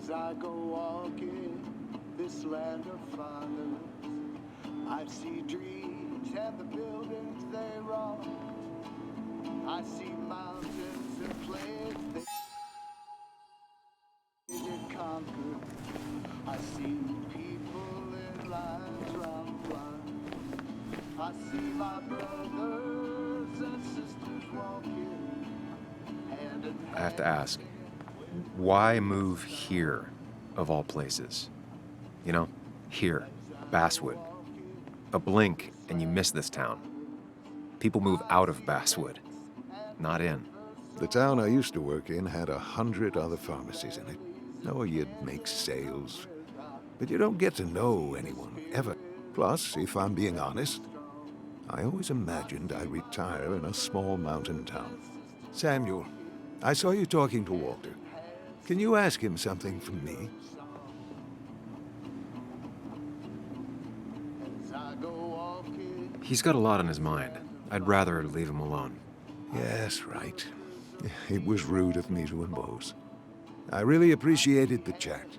As I go walking this land of fathers, I see dreams and the buildings they wrought. I see mountains and plains they did conquer. I see people in lines round the block. I see my brothers and sisters walking hand in hand. I have to ask, why move here, of all places? You know, here, Basswood. A blink and you miss this town. People move out of Basswood, not in. The town I used to work in had 100 other pharmacies in it. Oh, you'd make sales. But you don't get to know anyone, ever. Plus, if I'm being honest, I always imagined I'd retire in a small mountain town. Samuel, I saw you talking to Walter. Can you ask him something from me? He's got a lot on his mind. I'd rather leave him alone. Yes, right. It was rude of me to impose. I really appreciated the chat,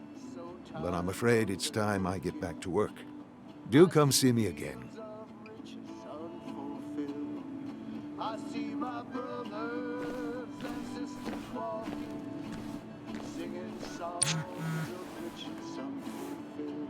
but I'm afraid it's time I get back to work. Do come see me again. I see my brothers and sisters walking, singing songs of riches unfulfilled.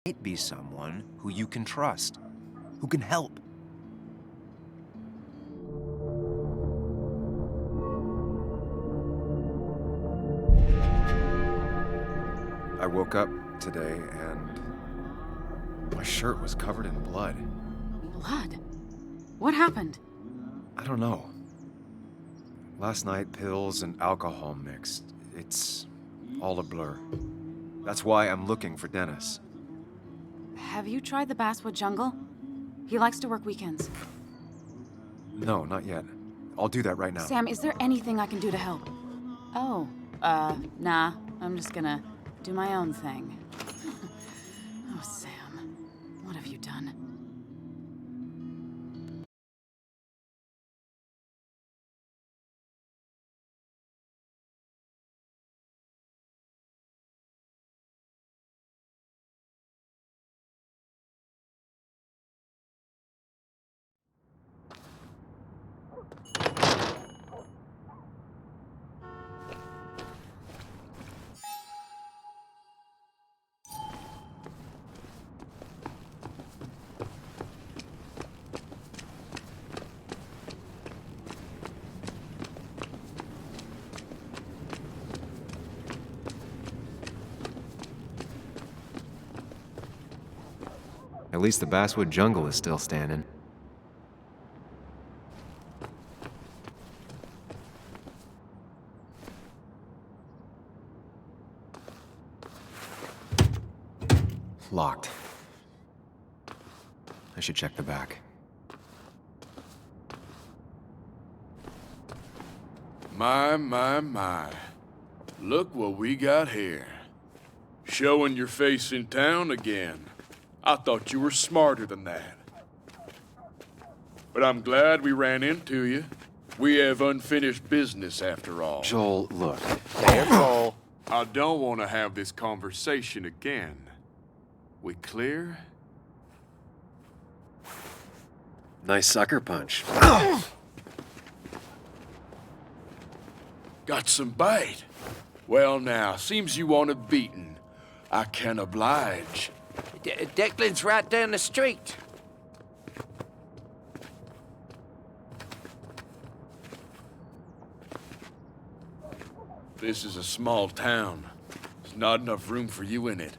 Might be someone who you can trust, who can help. I woke up today and my shirt was covered in blood. Blood? What happened? I don't know. Last night, pills and alcohol mixed. It's all a blur. That's why I'm looking for Dennis. Have you tried the Basswood Jungle? He likes to work weekends. No, not yet. I'll do that right now. Sam, is there anything I can do to help? Oh, nah. I'm just gonna do my own thing. Oh, Sam. What have you done? At least the Basswood Jungle is still standing. Locked. I should check the back. My. Look what we got here. Showing your face in town again. I thought you were smarter than that. But I'm glad we ran into you. We have unfinished business after all. Joel, look. Careful. I don't want to have this conversation again. We clear? Nice sucker punch. Got some bite. Well now, seems you want a beating. I can oblige. Declan's right down the street. This is a small town. There's not enough room for you in it.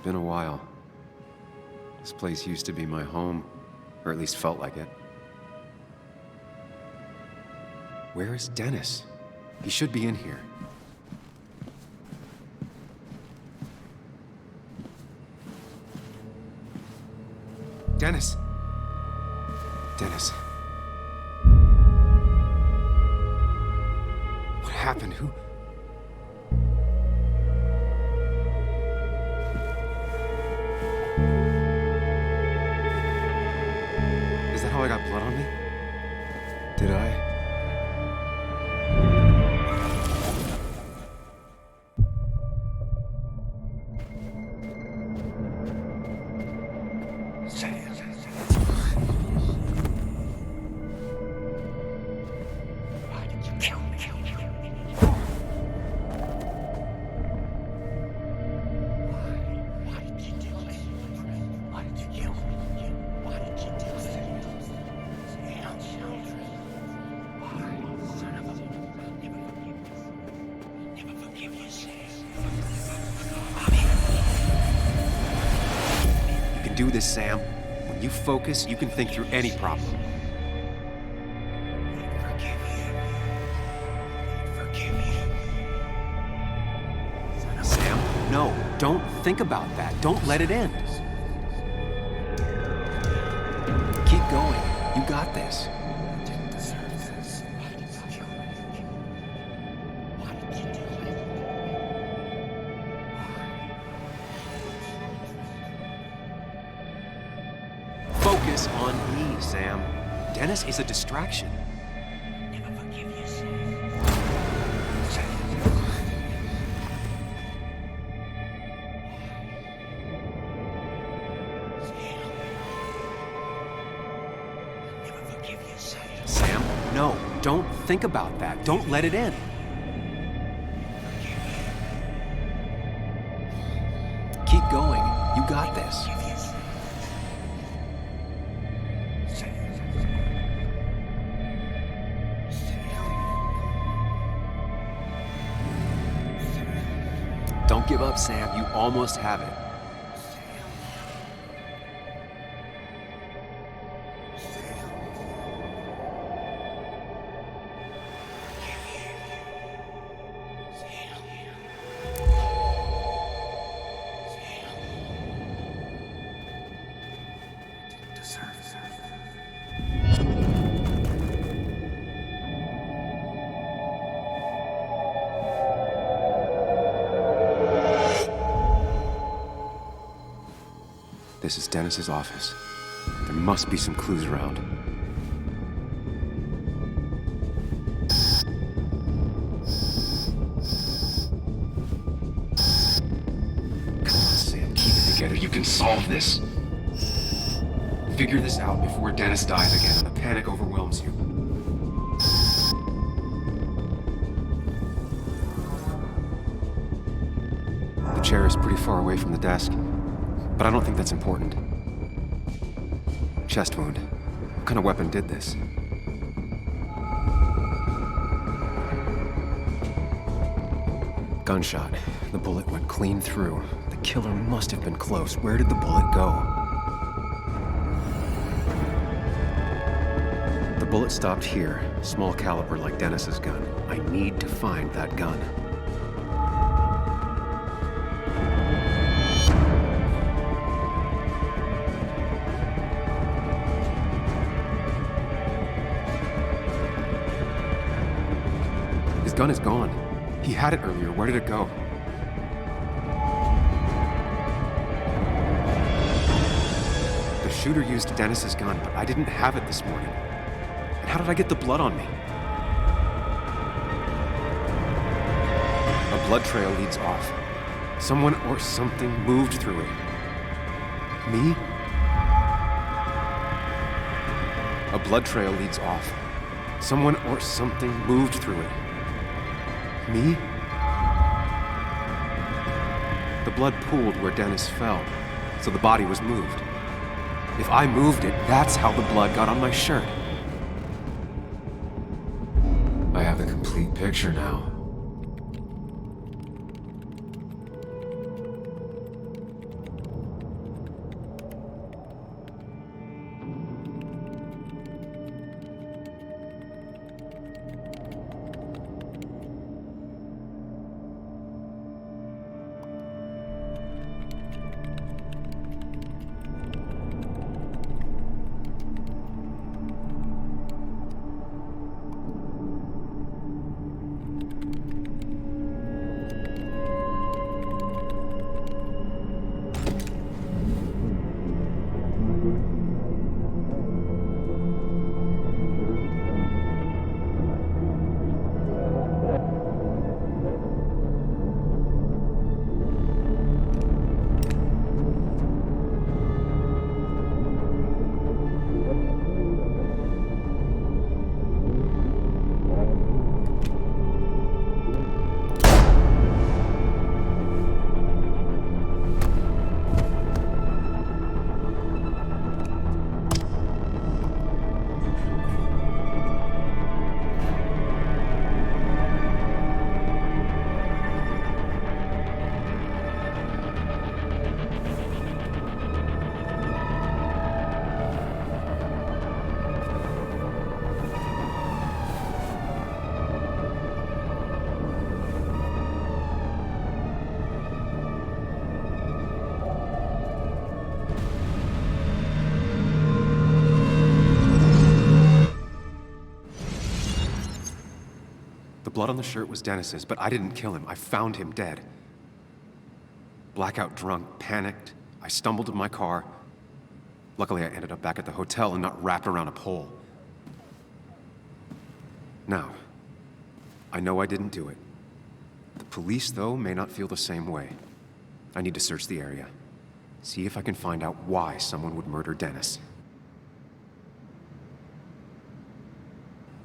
Been a while. This place used to be my home, or at least felt like it. Where is Dennis? He should be in here. Dennis! Dennis. What happened? Who... Is that how I got blood on me? Did I? Do this, Sam. When you focus, you can think through any problem. Forgive you. no, don't think about that. Don't let it end. Keep going. You got this. Focus on me, Sam. Dennis is a distraction. Sam, no, don't think about that. Don't let it in. Keep going. You got this. Don't give up, Sam. You almost have it. This is Dennis's office. There must be some clues around. Come on, Sam, keep it together. You can solve this. Figure this out before Dennis dies again and the panic overwhelms you. The chair is pretty far away from the desk. But I don't think that's important. Chest wound. What kind of weapon did this? Gunshot. The bullet went clean through. The killer must have been close. Where did the bullet go? The bullet stopped here. Small caliber like Dennis's gun. I need to find that gun. His gun is gone. He had it earlier. Where did it go? The shooter used Dennis's gun, but I didn't have it this morning. And how did I get the blood on me? A blood trail leads off. Someone or something moved through it. Me? A blood trail leads off. Someone or something moved through it. Me? The blood pooled where Dennis fell, so the body was moved. If I moved it, that's how the blood got on my shirt. I have the complete picture now. blood on the shirt was Dennis's, but I didn't kill him. I found him dead. Blackout drunk, panicked. I stumbled to my car. Luckily, I ended up back at the hotel and not wrapped around a pole. Now, I know I didn't do it. The police, though, may not feel the same way. I need to search the area. See if I can find out why someone would murder Dennis.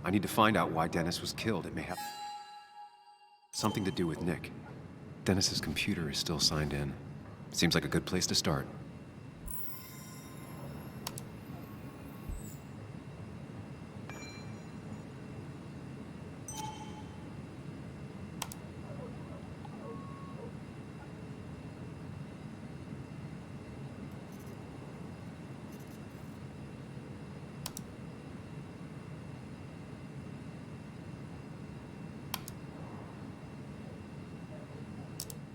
I need to find out why Dennis was killed. It may have something to do with Nick. Dennis's computer is still signed in. Seems like a good place to start.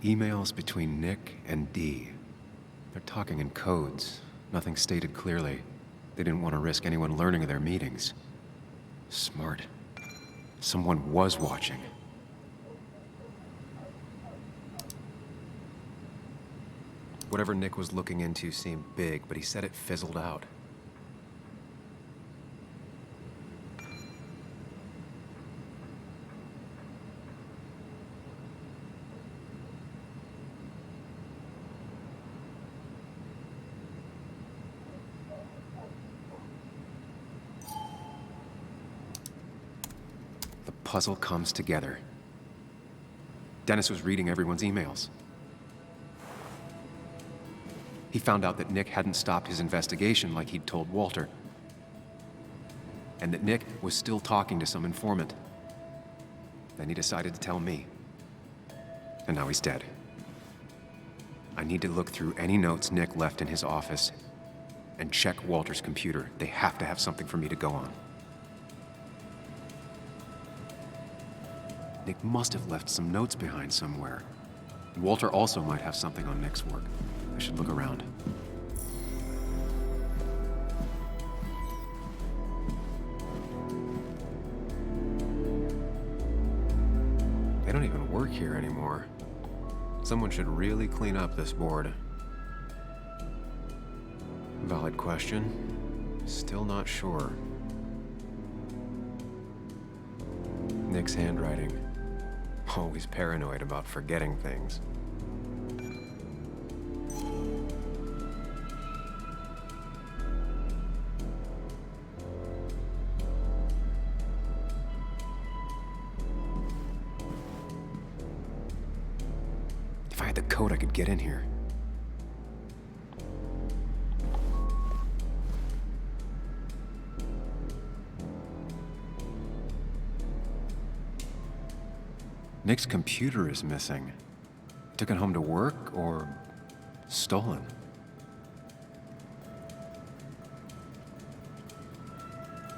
Emails between Nick and Dee. They're talking in codes, nothing stated clearly. They didn't want to risk anyone learning of their meetings. Smart. Someone was watching. Whatever Nick was looking into seemed big, but he said it fizzled out. Puzzle comes together. Dennis was reading everyone's emails. He found out that Nick hadn't stopped his investigation like he'd told Walter. And that Nick was still talking to some informant. Then he decided to tell me. And now he's dead. I need to look through any notes Nick left in his office and check Walter's computer. They have to have something for me to go on. Nick must have left some notes behind somewhere. Walter also might have something on Nick's work. I should look around. They don't even work here anymore. Someone should really clean up this board. Valid question. Still not sure. Nick's handwriting. Always paranoid about forgetting things. If I had the code, I could get in here. Nick's computer is missing. Took it home to work or stolen?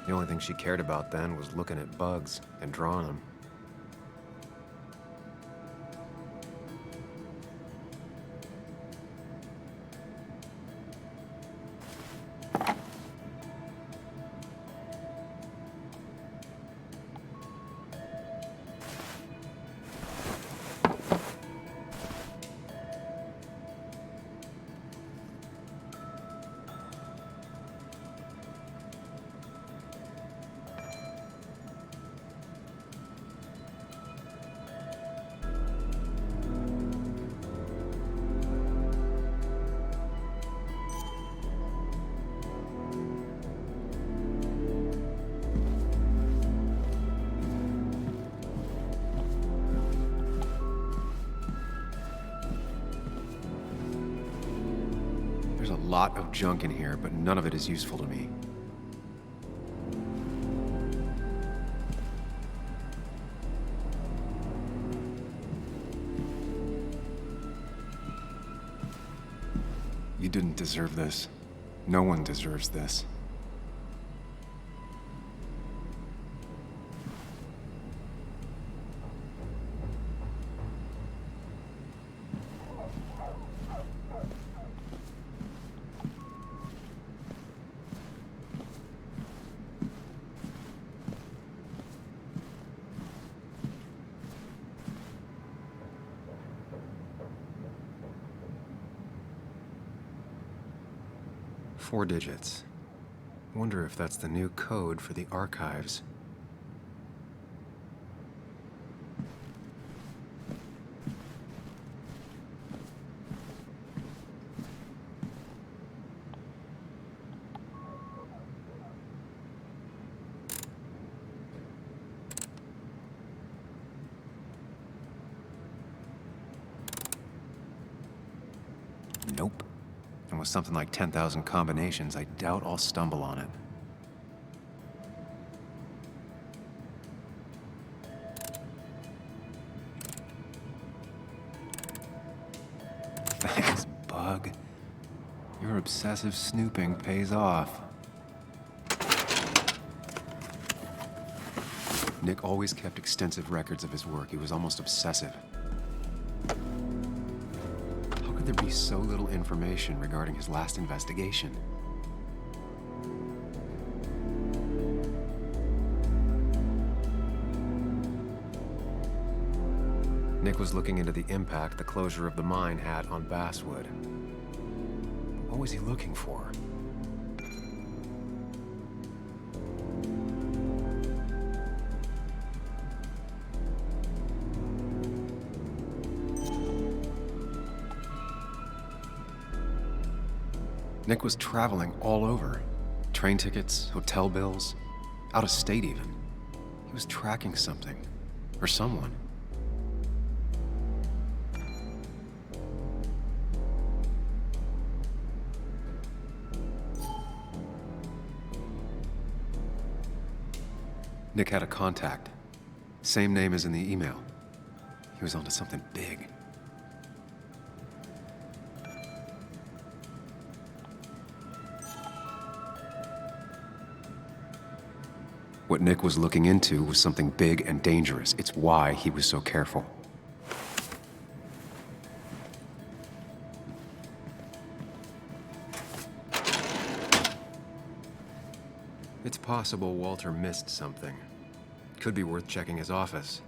The only thing she cared about then was looking at bugs and drawing them. There's a lot of junk in here, but none of it is useful to me. You didn't deserve this. No one deserves this. 4 digits. Wonder if that's the new code for the archives. Nope. And with something like 10,000 combinations, I doubt I'll stumble on it. Thanks, Bug. Your obsessive snooping pays off. Nick always kept extensive records of his work. He was almost obsessive. How could there be so little information regarding his last investigation? Nick was looking into the impact the closure of the mine had on Basswood. What was he looking for? Nick was traveling all over. Train tickets, hotel bills, out of state even. He was tracking something, or someone. Nick had a contact. Same name as in the email. He was onto something big. What Nick was looking into was something big and dangerous. It's why he was so careful. It's possible Walter missed something. Could be worth checking his office.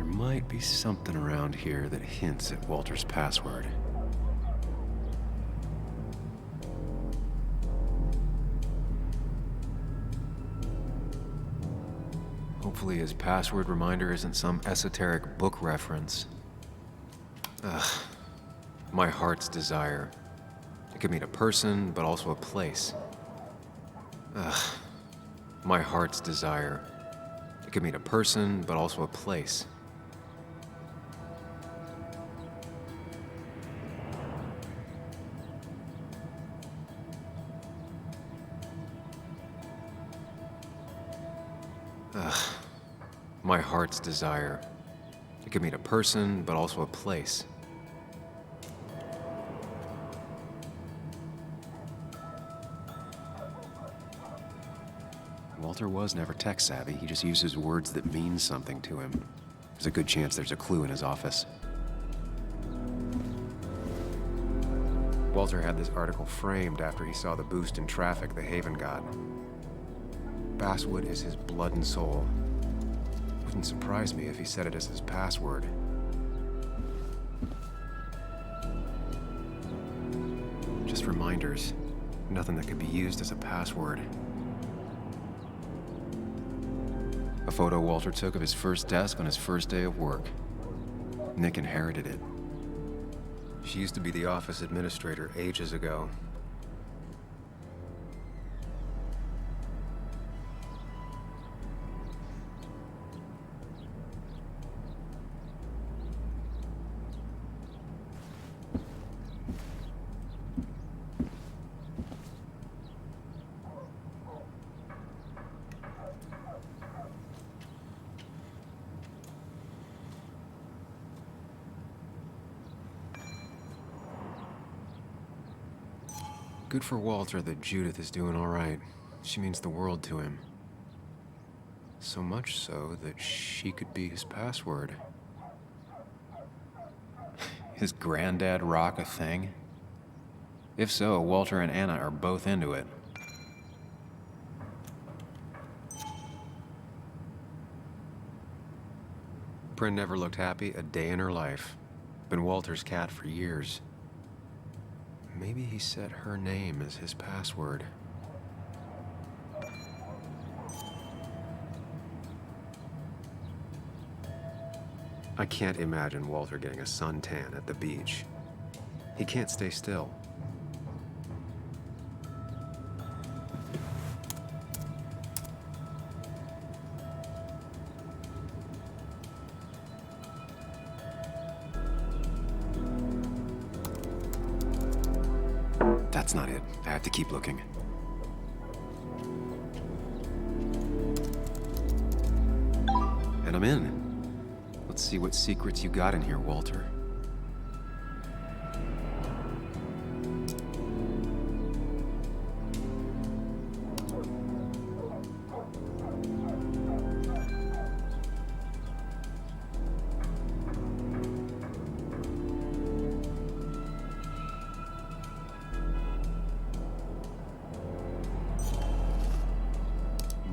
Might be something around here that hints at Walter's password. Hopefully his password reminder isn't some esoteric book reference. Ugh. My heart's desire. It could mean a person, but also a place. Ugh. My heart's desire. It could mean a person, but also a place. Ugh. My heart's desire. It could mean a person, but also a place. Walter was never tech-savvy. He just uses words that mean something to him. There's a good chance there's a clue in his office. Walter had this article framed after he saw the boost in traffic the Haven got. Basswood is his blood and soul. Wouldn't surprise me if he said it as his password. Just reminders. Nothing that could be used as a password. A photo Walter took of his first desk on his first day of work. Nick inherited it. She used to be the office administrator ages ago. Good for Walter that Judith is doing all right. She means the world to him. So much so that she could be his password. His granddad rock a thing? If so, Walter and Anna are both into it. Bryn never looked happy a day in her life. Been Walter's cat for years. Maybe he set her name as his password. I can't imagine Walter getting a suntan at the beach. He can't stay still. That's not it. I have to keep looking. And I'm in. Let's see what secrets you got in here, Walter.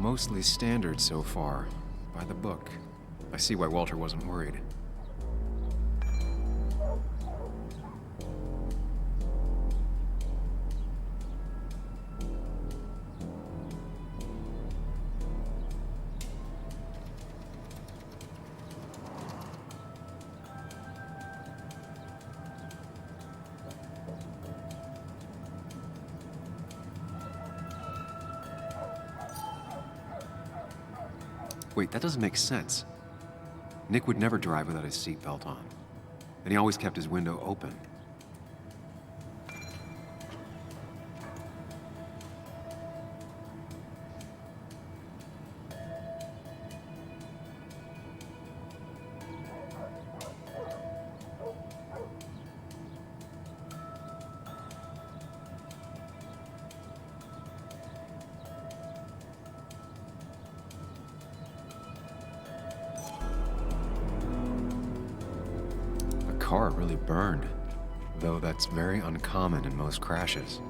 Mostly standard so far, by the book. I see why Walter wasn't worried. Wait, that doesn't make sense. Nick would never drive without his seatbelt on. And he always kept his window open. The car really burned, though that's very uncommon in most crashes.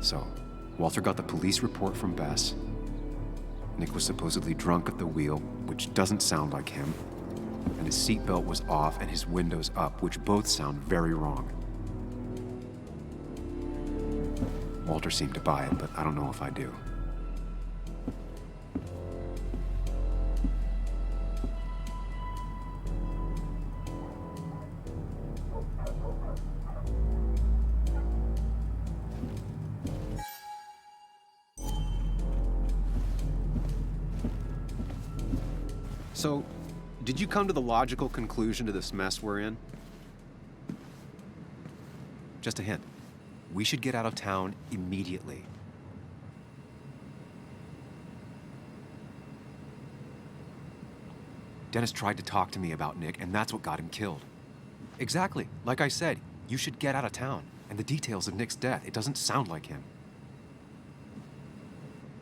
So, Walter got the police report from Bess. Nick was supposedly drunk at the wheel, which doesn't sound like him, and his seatbelt was off and his windows up, which both sound very wrong. Walter seemed to buy it, but I don't know if I do. So, did you come to the logical conclusion to this mess we're in? Just a hint. We should get out of town immediately. Dennis tried to talk to me about Nick, and that's what got him killed. Exactly. Like I said, you should get out of town. And the details of Nick's death, it doesn't sound like him.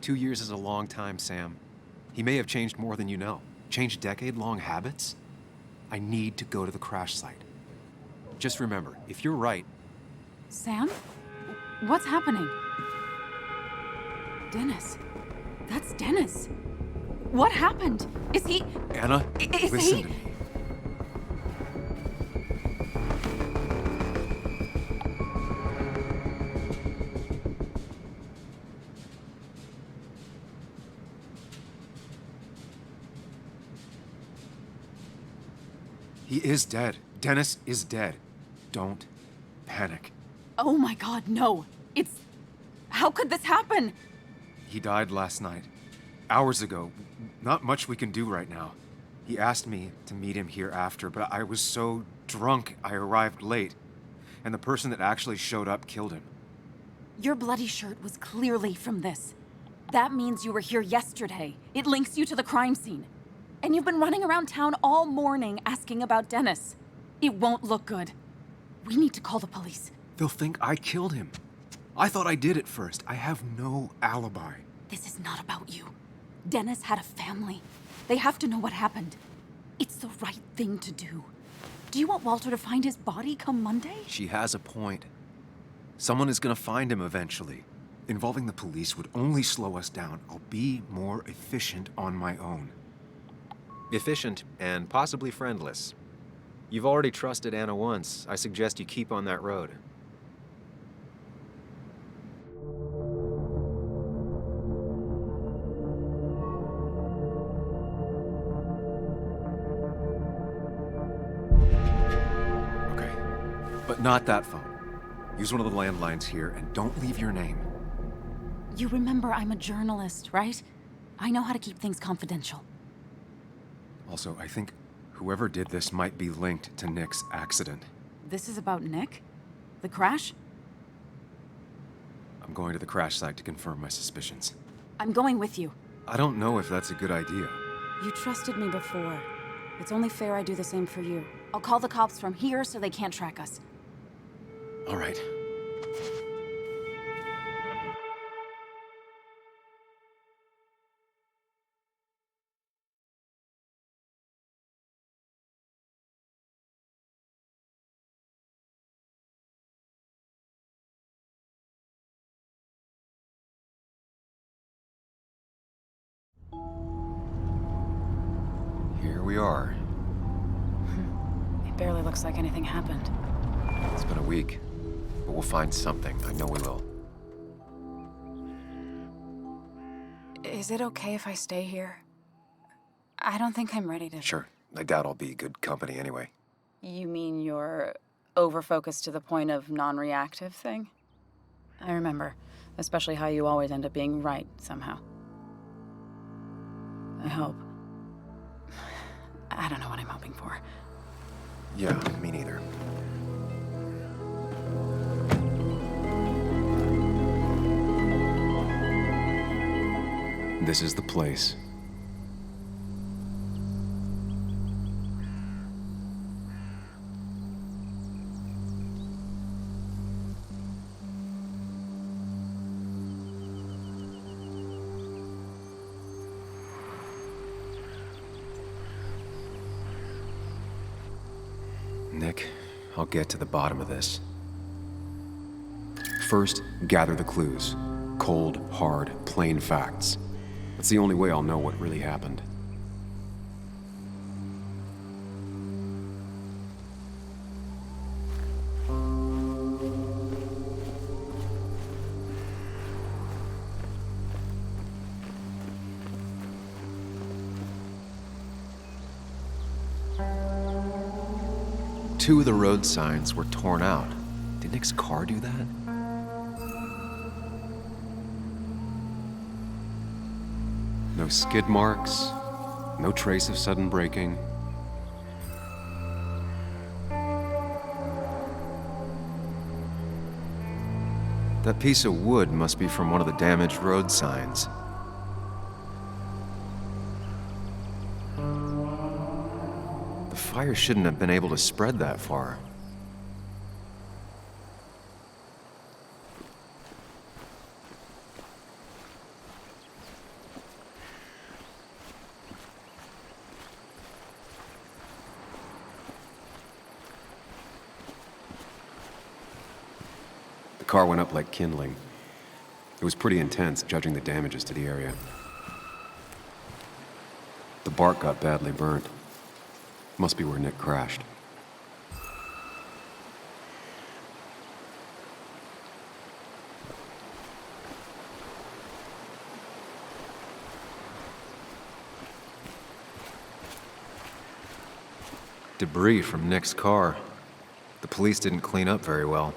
2 years is a long time, Sam. He may have changed more than you know. Changed decade-long habits? I need to go to the crash site. Just remember, if you're right... Sam? What's happening? Dennis. That's Dennis. What happened? Is he... Anna, Is listen he... to me. He is dead. Dennis is dead. Don't panic. Oh my God, no. It's... How could this happen? He died last night. Hours ago. Not much we can do right now. He asked me to meet him here after, but I was so drunk I arrived late. And the person that actually showed up killed him. Your bloody shirt was clearly from this. That means you were here yesterday. It links you to the crime scene. And you've been running around town all morning asking about Dennis. It won't look good. We need to call the police. They'll think I killed him. I thought I did at first. I have no alibi. This is not about you. Dennis had a family. They have to know what happened. It's the right thing to do. Do you want Walter to find his body come Monday? She has a point. Someone is gonna find him eventually. Involving the police would only slow us down. I'll be more efficient on my own. Efficient and possibly friendless. You've already trusted Anna once. I suggest you keep on that road. Okay, but not that phone. Use one of the landlines here and don't leave your name. You remember I'm a journalist, right? I know how to keep things confidential. Also, I think whoever did this might be linked to Nick's accident. This is about Nick? The crash? I'm going to the crash site to confirm my suspicions. I'm going with you. I don't know if that's a good idea. You trusted me before. It's only fair I do the same for you. I'll call the cops from here so they can't track us. All right. Here we are. It barely looks like anything happened. It's been a week, but we'll find something. I know we will. Is it okay if I stay here? I don't think I'm ready to... Sure. I doubt I'll be good company anyway. You mean you're over-focused to the point of non-reactive thing? I remember, especially how you always end up being right somehow. I hope. I don't know what I'm hoping for. Yeah, me neither. This is the place. Nick, I'll get to the bottom of this. First, gather the clues. Cold, hard, plain facts. That's the only way I'll know what really happened. Two of the road signs were torn out. Did Nick's car do that? No skid marks, no trace of sudden braking. That piece of wood must be from one of the damaged road signs. The fire shouldn't have been able to spread that far. The car went up like kindling. It was pretty intense, judging the damages to the area. The bark got badly burnt. Must be where Nick crashed. Debris from Nick's car. The police didn't clean up very well.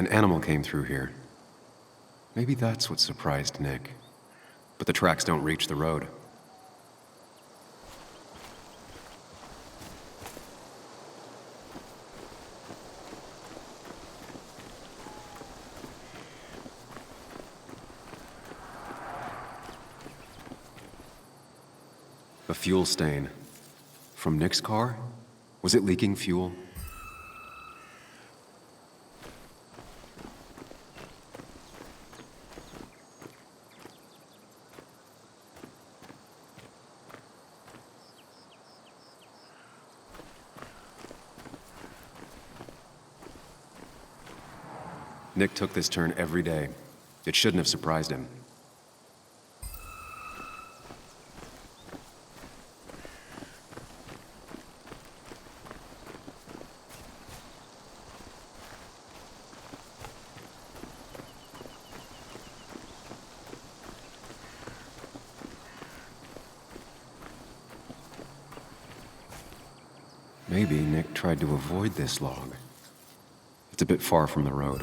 An animal came through here. Maybe that's what surprised Nick. But the tracks don't reach the road. A fuel stain. From Nick's car? Was it leaking fuel? Nick took this turn every day. It shouldn't have surprised him. Maybe Nick tried to avoid this log. It's a bit far from the road.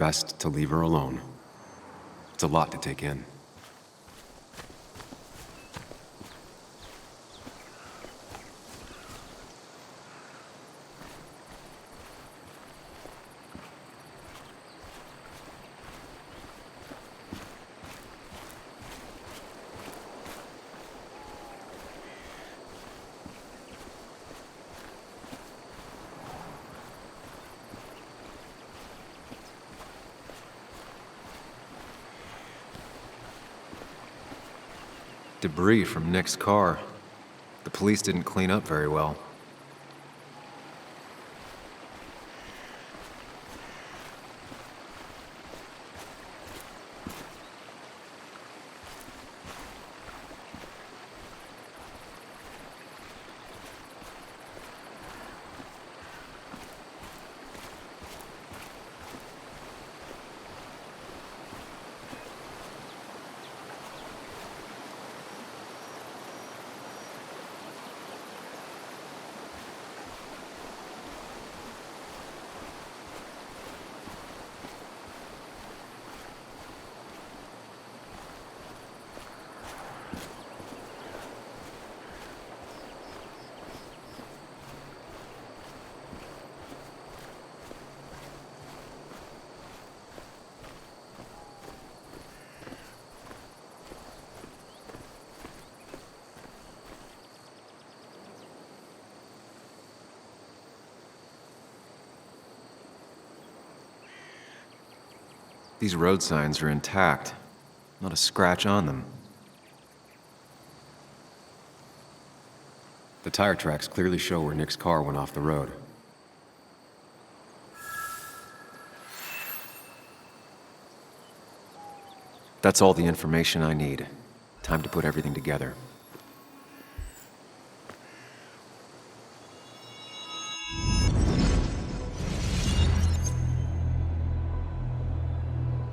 Best to leave her alone. It's a lot to take in. Debris from Nick's car. The police didn't clean up very well. These road signs are intact. Not a scratch on them. The tire tracks clearly show where Nick's car went off the road. That's all the information I need. Time to put everything together.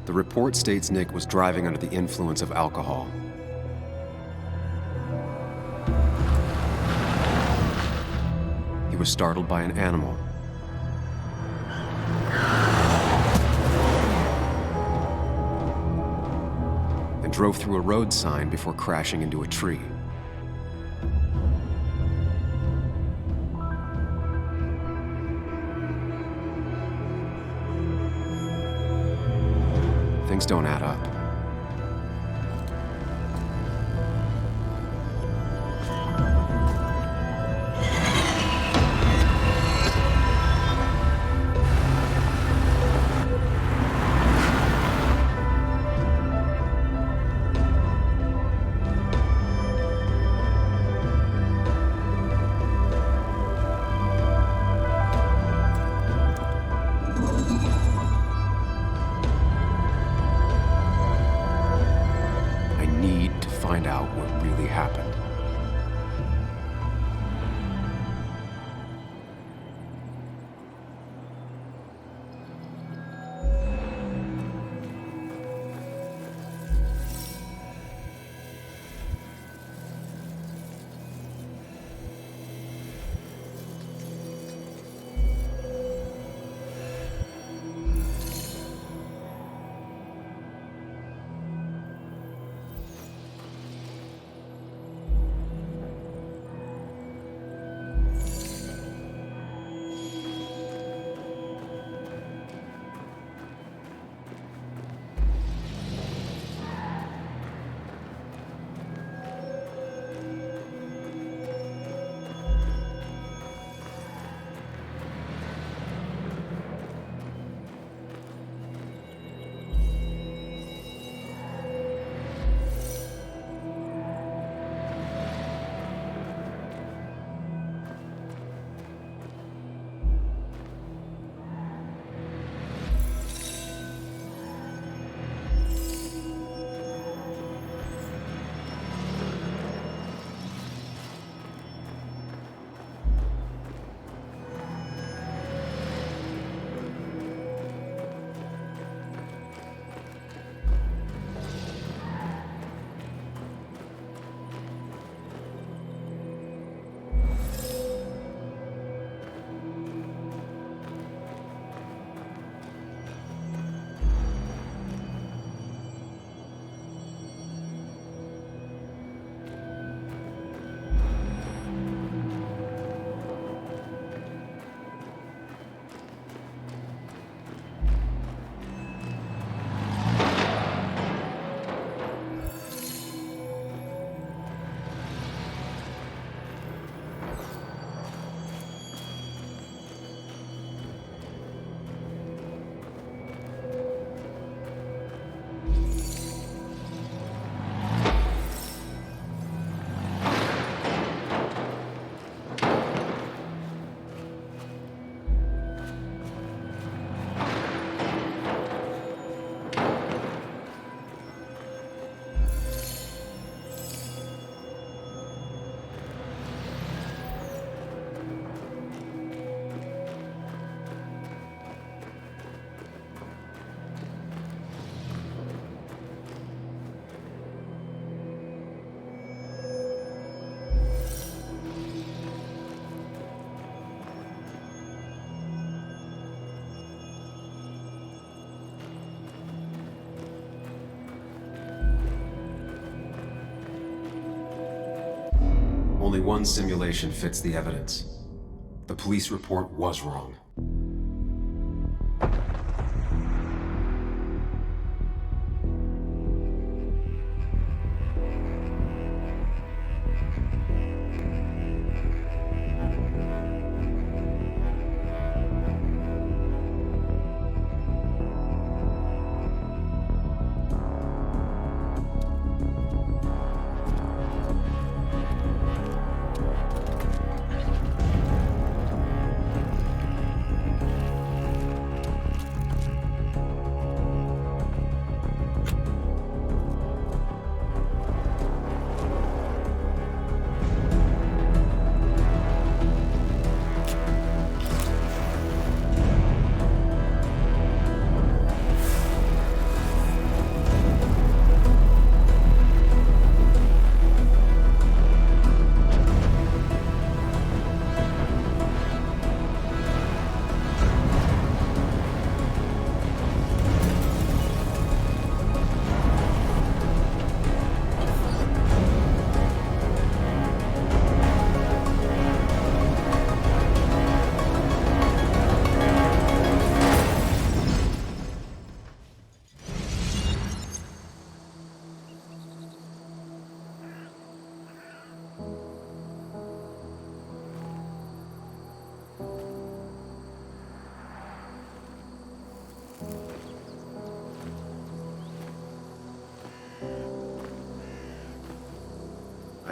The report states Nick was driving under the influence of alcohol. He was startled by an animal. And drove through a road sign before crashing into a tree. Things don't add up. Find out what really happened. Only one simulation fits the evidence. The police report was wrong.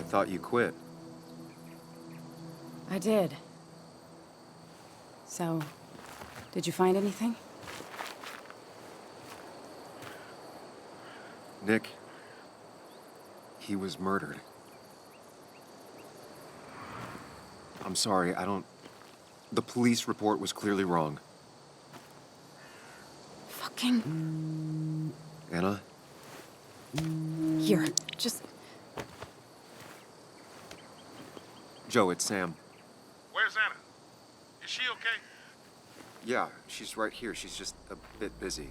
thought you quit. I did. So, did you find anything? Nick, he was murdered. I'm sorry, the police report was clearly wrong. Fucking... Anna? Here, just... Joe, it's Sam. Where's Anna? Is she okay? Yeah, she's right here. She's just a bit busy.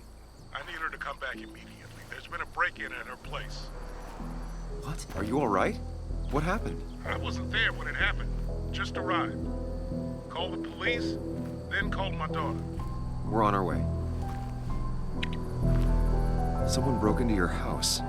I need her to come back immediately. There's been a break-in at her place. What? Are you all right? What happened? I wasn't there when it happened. Just arrived. Called the police, then called my daughter. We're on our way. Someone broke into your house.